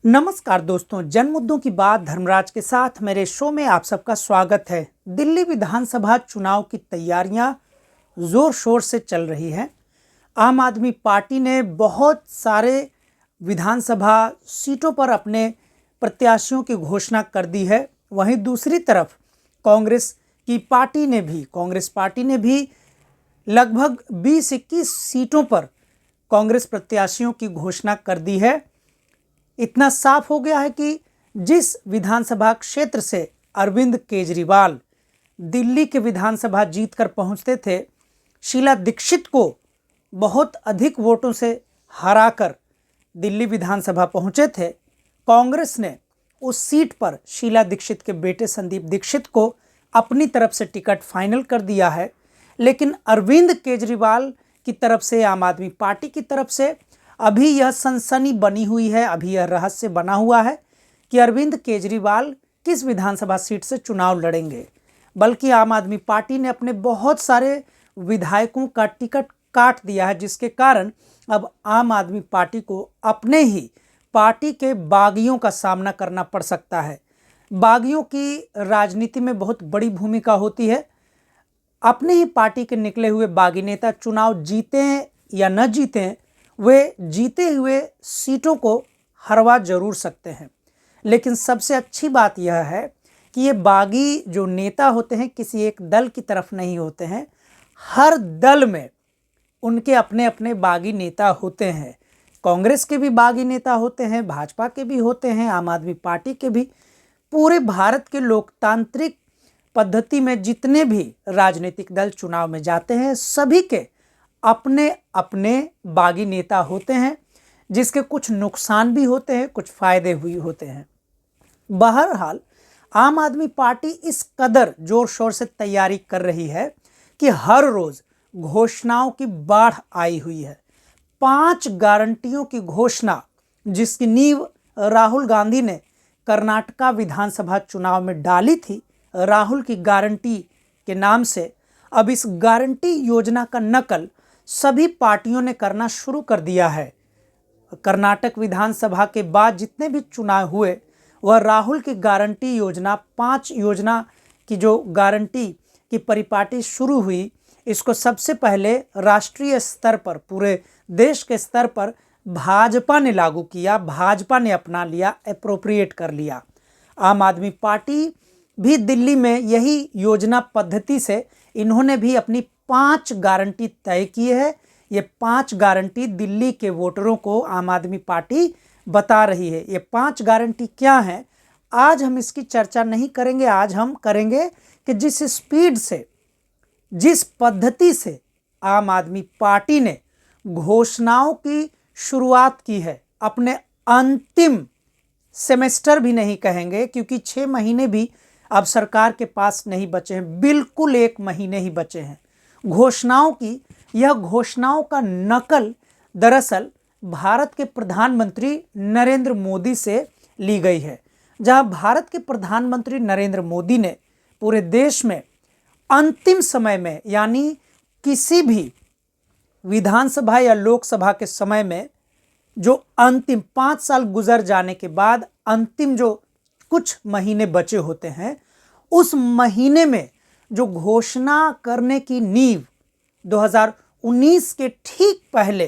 नमस्कार दोस्तों, जन मुद्दों की बात धर्मराज के साथ मेरे शो में आप सबका स्वागत है। दिल्ली विधानसभा चुनाव की तैयारियां जोर शोर से चल रही हैं। आम आदमी पार्टी ने बहुत सारे विधानसभा सीटों पर अपने प्रत्याशियों की घोषणा कर दी है। वहीं दूसरी तरफ कांग्रेस पार्टी ने भी लगभग 20-21 सीटों पर कांग्रेस प्रत्याशियों की घोषणा कर दी है। इतना साफ हो गया है कि जिस विधानसभा क्षेत्र से अरविंद केजरीवाल दिल्ली के विधानसभा जीतकर पहुंचते थे, शीला दीक्षित को बहुत अधिक वोटों से हराकर दिल्ली विधानसभा पहुंचे थे। कांग्रेस ने उस सीट पर शीला दीक्षित के बेटे संदीप दीक्षित को अपनी तरफ से टिकट फाइनल कर दिया है। लेकिन अरविंद केजरीवाल की तरफ से, आम आदमी पार्टी की तरफ से अभी यह सनसनी बनी हुई है, अभी यह रहस्य बना हुआ है कि अरविंद केजरीवाल किस विधानसभा सीट से चुनाव लड़ेंगे। बल्कि आम आदमी पार्टी ने अपने बहुत सारे विधायकों का टिकट काट दिया है, जिसके कारण अब आम आदमी पार्टी को अपने ही पार्टी के बागियों का सामना करना पड़ सकता है। बागियों की राजनीति में बहुत बड़ी भूमिका होती है। अपने ही पार्टी के निकले हुए बागी नेता चुनाव जीतें या न जीतें, वे जीते हुए सीटों को हरवा जरूर सकते हैं। लेकिन सबसे अच्छी बात यह है कि ये बागी जो नेता होते हैं किसी एक दल की तरफ नहीं होते हैं। हर दल में उनके अपने अपने बागी नेता होते हैं। कांग्रेस के भी बागी नेता होते हैं, भाजपा के भी होते हैं, आम आदमी पार्टी के भी। पूरे भारत के लोकतांत्रिक पद्धति में जितने भी राजनीतिक दल चुनाव में जाते हैं, सभी के अपने अपने बागी नेता होते हैं, जिसके कुछ नुकसान भी होते हैं, कुछ फायदे भी होते हैं। बहरहाल आम आदमी पार्टी इस कदर जोर शोर से तैयारी कर रही है कि हर रोज घोषणाओं की बाढ़ आई हुई है। 5 गारंटियों की घोषणा, जिसकी नींव राहुल गांधी ने कर्नाटका विधानसभा चुनाव में डाली थी, राहुल की गारंटी के नाम से। अब इस गारंटी योजना का नकल सभी पार्टियों ने करना शुरू कर दिया है। कर्नाटक विधानसभा के बाद जितने भी चुनाव हुए, वह राहुल की गारंटी योजना, 5 योजना की जो गारंटी की परिपाटी शुरू हुई, इसको सबसे पहले राष्ट्रीय स्तर पर, पूरे देश के स्तर पर भाजपा ने लागू किया, भाजपा ने अपना लिया, एप्रोप्रिएट कर लिया। आम आदमी पार्टी भी दिल्ली में यही योजना पद्धति से इन्होंने भी अपनी 5 गारंटी तय की है। ये 5 गारंटी दिल्ली के वोटरों को आम आदमी पार्टी बता रही है। ये 5 गारंटी क्या हैं, आज हम इसकी चर्चा नहीं करेंगे। आज हम करेंगे कि जिस स्पीड से, जिस पद्धति से आम आदमी पार्टी ने घोषणाओं की शुरुआत की है, अपने अंतिम सेमेस्टर भी नहीं कहेंगे, क्योंकि 6 महीने भी अब सरकार के पास नहीं बचे हैं, बिल्कुल 1 महीने ही बचे हैं घोषणाओं की। यह घोषणाओं का नकल दरअसल भारत के प्रधानमंत्री नरेंद्र मोदी से ली गई है। जहां भारत के प्रधानमंत्री नरेंद्र मोदी ने पूरे देश में अंतिम समय में, यानी किसी भी विधानसभा या लोकसभा के समय में जो अंतिम 5 साल गुजर जाने के बाद अंतिम जो कुछ महीने बचे होते हैं, उस महीने में जो घोषणा करने की नींव 2019 के ठीक पहले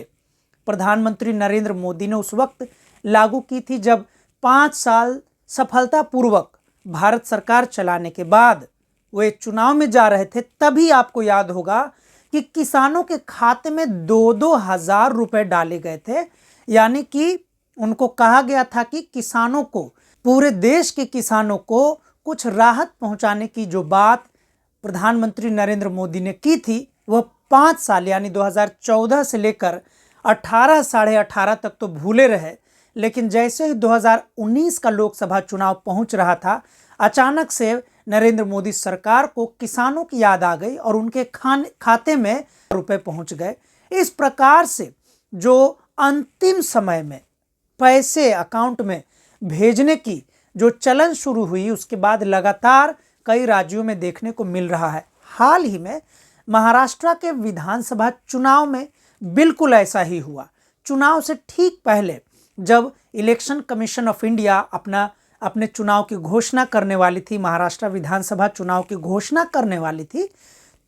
प्रधानमंत्री नरेंद्र मोदी ने उस वक्त लागू की थी, जब 5 साल सफलतापूर्वक भारत सरकार चलाने के बाद वे चुनाव में जा रहे थे। तभी आपको याद होगा कि किसानों के खाते में 2-2 हज़ार रुपए डाले गए थे। यानी कि उनको कहा गया था कि किसानों को, पूरे देश के किसानों को कुछ राहत पहुंचाने की जो बात प्रधानमंत्री नरेंद्र मोदी ने की थी, वह 5 साल यानी 2014 से लेकर 18 साढ़े 18 तक तो भूले रहे। लेकिन जैसे ही 2019 का लोकसभा चुनाव पहुंच रहा था, अचानक से नरेंद्र मोदी सरकार को किसानों की याद आ गई और उनके खाते में रुपए पहुंच गए। इस प्रकार से जो अंतिम समय में पैसे अकाउंट में भेजने की जो चलन शुरू हुई, उसके बाद लगातार कई राज्यों में देखने को मिल रहा है। हाल ही में महाराष्ट्र के विधानसभा चुनाव में बिल्कुल ऐसा ही हुआ। चुनाव से ठीक पहले जब इलेक्शन कमीशन ऑफ इंडिया अपने चुनाव की घोषणा करने वाली थी, महाराष्ट्र विधानसभा चुनाव की घोषणा करने वाली थी,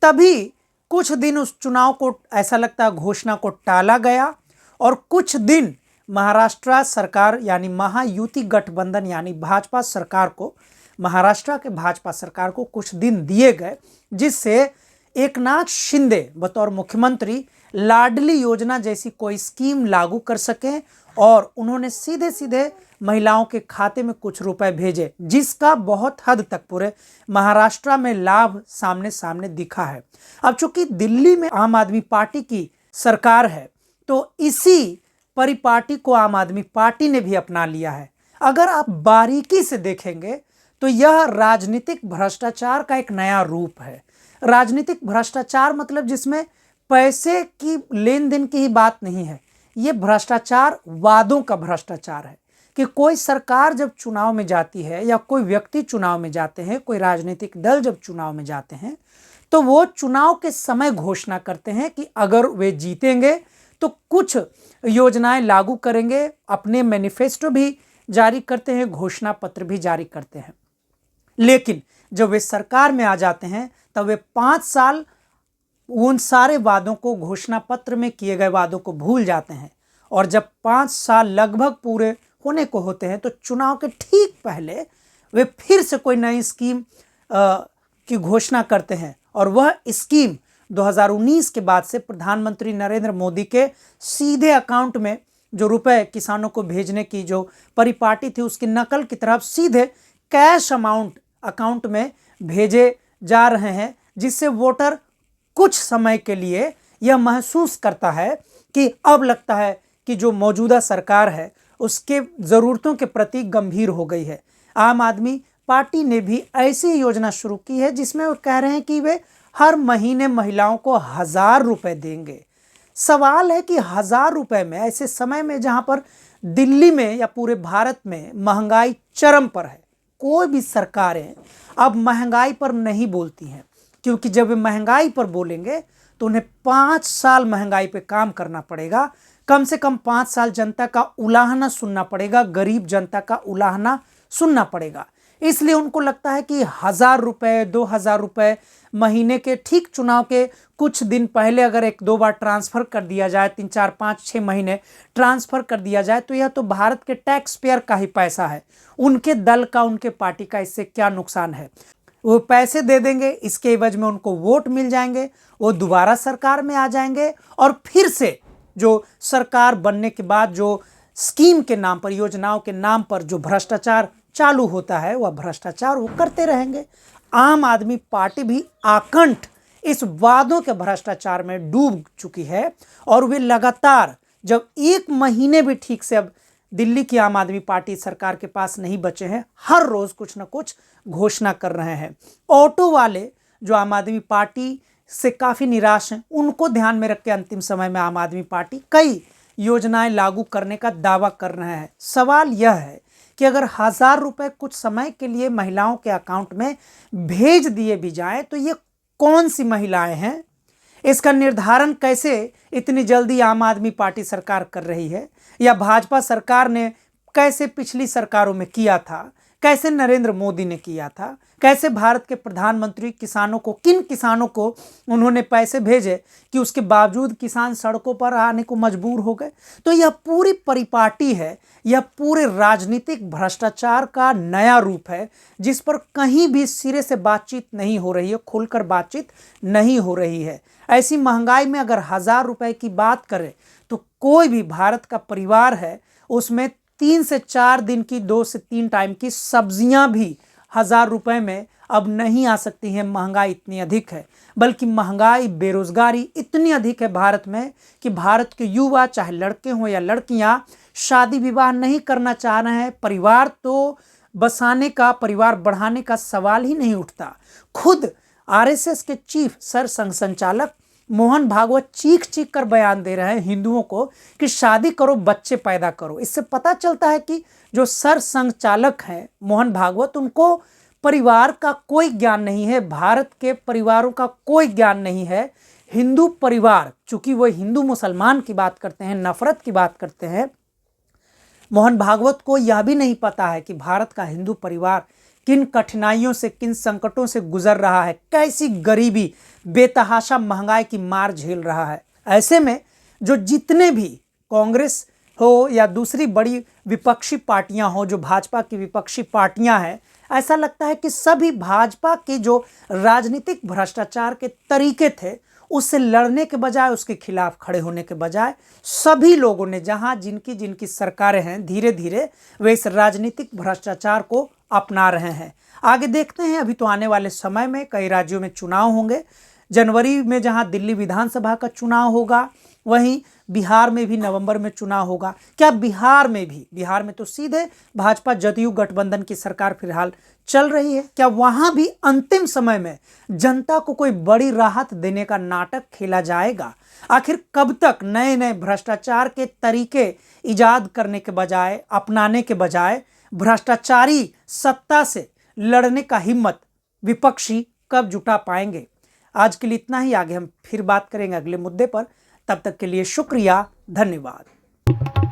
तभी कुछ दिन उस चुनाव को ऐसा लगता है घोषणा को टाला गया और कुछ दिन महाराष्ट्र सरकार यानी महायुति गठबंधन यानी भाजपा सरकार को, महाराष्ट्र के भाजपा सरकार को कुछ दिन दिए गए, जिससे एकनाथ शिंदे बतौर मुख्यमंत्री लाडली योजना जैसी कोई स्कीम लागू कर सकें और उन्होंने सीधे सीधे महिलाओं के खाते में कुछ रुपए भेजे, जिसका बहुत हद तक पूरे महाराष्ट्र में लाभ सामने सामने दिखा है। अब चूंकि दिल्ली में आम आदमी पार्टी की सरकार है, तो इसी परिपाटी को आम आदमी पार्टी ने भी अपना लिया है। अगर आप बारीकी से देखेंगे तो यह राजनीतिक भ्रष्टाचार का एक नया रूप है। राजनीतिक भ्रष्टाचार मतलब जिसमें पैसे की लेन देन की ही बात नहीं है, ये भ्रष्टाचार वादों का भ्रष्टाचार है कि कोई सरकार जब चुनाव में जाती है या कोई व्यक्ति चुनाव में जाते हैं, कोई राजनीतिक दल जब चुनाव में जाते हैं, तो वो चुनाव के समय घोषणा करते हैं कि अगर वे जीतेंगे तो कुछ योजनाएं लागू करेंगे, अपने मैनिफेस्टो भी जारी करते हैं, घोषणा पत्र भी जारी करते हैं। लेकिन जब वे सरकार में आ जाते हैं तब वे 5 साल उन सारे वादों को, घोषणा पत्र में किए गए वादों को भूल जाते हैं और जब 5 साल लगभग पूरे होने को होते हैं तो चुनाव के ठीक पहले वे फिर से कोई नई स्कीम की घोषणा करते हैं और वह स्कीम 2019 के बाद से प्रधानमंत्री नरेंद्र मोदी के सीधे अकाउंट में जो रुपए किसानों को भेजने की जो परिपाटी थी, उसकी नकल की तरफ सीधे कैश अमाउंट अकाउंट में भेजे जा रहे हैं, जिससे वोटर कुछ समय के लिए यह महसूस करता है कि अब लगता है कि जो मौजूदा सरकार है उसके ज़रूरतों के प्रति गंभीर हो गई है। आम आदमी पार्टी ने भी ऐसी योजना शुरू की है जिसमें वो कह रहे हैं कि वे हर महीने महिलाओं को 1000 रुपये देंगे। सवाल है कि 1000 रुपये में, ऐसे समय में जहां पर दिल्ली में या पूरे भारत में महंगाई चरम पर है, कोई भी सरकारें अब महंगाई पर नहीं बोलती हैं, क्योंकि जब वे महंगाई पर बोलेंगे तो उन्हें 5 साल महंगाई पे काम करना पड़ेगा। कम से कम 5 साल जनता का उलाहना सुनना पड़ेगा, गरीब जनता का उलाहना सुनना पड़ेगा। इसलिए उनको लगता है कि 1000 रुपये, 2000 रुपये महीने के ठीक चुनाव के कुछ दिन पहले अगर 1-2 बार ट्रांसफ़र कर दिया जाए, 3, 4, 5, 6 महीने ट्रांसफ़र कर दिया जाए, तो यह तो भारत के टैक्स पेयर का ही पैसा है। उनके दल का, उनके पार्टी का इससे क्या नुकसान है? वो पैसे दे देंगे, इसके एवज में उनको वोट मिल जाएंगे, वो दोबारा सरकार में आ जाएंगे और फिर से जो सरकार बनने के बाद जो स्कीम के नाम पर, योजनाओं के नाम पर जो भ्रष्टाचार चालू होता है, वह भ्रष्टाचार वो करते रहेंगे। आम आदमी पार्टी भी आकंठ इस वादों के भ्रष्टाचार में डूब चुकी है और वे लगातार, जब 1 महीने भी ठीक से अब दिल्ली की आम आदमी पार्टी सरकार के पास नहीं बचे हैं, हर रोज कुछ ना कुछ घोषणा कर रहे हैं। ऑटो वाले जो आम आदमी पार्टी से काफ़ी निराश हैं, उनको ध्यान में रख के अंतिम समय में आम आदमी पार्टी कई योजनाएं लागू करने का दावा कर रहे हैं। सवाल यह है कि अगर 1000 रुपये कुछ समय के लिए महिलाओं के अकाउंट में भेज दिए भी जाएं, तो ये कौन सी महिलाएं हैं? इसका निर्धारण कैसे इतनी जल्दी आम आदमी पार्टी सरकार कर रही है, या भाजपा सरकार ने कैसे पिछली सरकारों में किया था, कैसे नरेंद्र मोदी ने किया था, कैसे भारत के प्रधानमंत्री किसानों को, किन किसानों को उन्होंने पैसे भेजे कि उसके बावजूद किसान सड़कों पर आने को मजबूर हो गए। तो यह पूरी परिपाटी है, यह पूरे राजनीतिक भ्रष्टाचार का नया रूप है, जिस पर कहीं भी सिरे से बातचीत नहीं हो रही है, खुलकर बातचीत नहीं हो रही है। ऐसी महंगाई में अगर 1000 रुपये की बात करें तो कोई भी भारत का परिवार है, उसमें 3 से 4 दिन की, 2 से 3 टाइम की सब्जियां भी 1000 रुपये में अब नहीं आ सकती हैं। महंगाई इतनी अधिक है, बल्कि महंगाई, बेरोजगारी इतनी अधिक है भारत में कि भारत के युवा, चाहे लड़के हों या लड़कियां, शादी विवाह नहीं करना चाह रहे हैं। परिवार तो बसाने का, परिवार बढ़ाने का सवाल ही नहीं उठता। खुद आरएसएस के चीफ सरसंघ संचालक मोहन भागवत चीख चीख कर बयान दे रहे हैं हिंदुओं को कि शादी करो, बच्चे पैदा करो। इससे पता चलता है कि जो सरसंघ चालक हैं मोहन भागवत, उनको परिवार का कोई ज्ञान नहीं है, भारत के परिवारों का कोई ज्ञान नहीं है। हिंदू परिवार, चूंकि वो हिंदू मुसलमान की बात करते हैं, नफरत की बात करते हैं, मोहन भागवत को यह भी नहीं पता है कि भारत का हिंदू परिवार किन कठिनाइयों से, किन संकटों से गुजर रहा है, कैसी गरीबी, बेतहाशा महंगाई की मार झेल रहा है। ऐसे में जो जितने भी कांग्रेस हो या दूसरी बड़ी विपक्षी पार्टियां हो, जो भाजपा की विपक्षी पार्टियां हैं, ऐसा लगता है कि सभी भाजपा के जो राजनीतिक भ्रष्टाचार के तरीके थे उससे लड़ने के बजाय, उसके खिलाफ खड़े होने के बजाय सभी लोगों ने, जहां जिनकी जिनकी सरकारें हैं, धीरे धीरे वे इस राजनीतिक भ्रष्टाचार को अपना रहे हैं। आगे देखते हैं, अभी तो आने वाले समय में कई राज्यों में चुनाव होंगे। जनवरी में जहां दिल्ली विधानसभा का चुनाव होगा, वहीं बिहार में भी नवंबर में चुनाव होगा। क्या बिहार में तो सीधे भाजपा जदयू गठबंधन की सरकार फिलहाल चल रही है, क्या वहां भी अंतिम समय में जनता को कोई बड़ी राहत देने का नाटक खेला जाएगा? आखिर कब तक नए नए भ्रष्टाचार के तरीके इजाद करने के बजाय, अपनाने के बजाय, भ्रष्टाचारी सत्ता से लड़ने का हिम्मत विपक्षी कब जुटा पाएंगे? आज के लिए इतना ही। आगे हम फिर बात करेंगे अगले मुद्दे पर। तब तक के लिए शुक्रिया, धन्यवाद।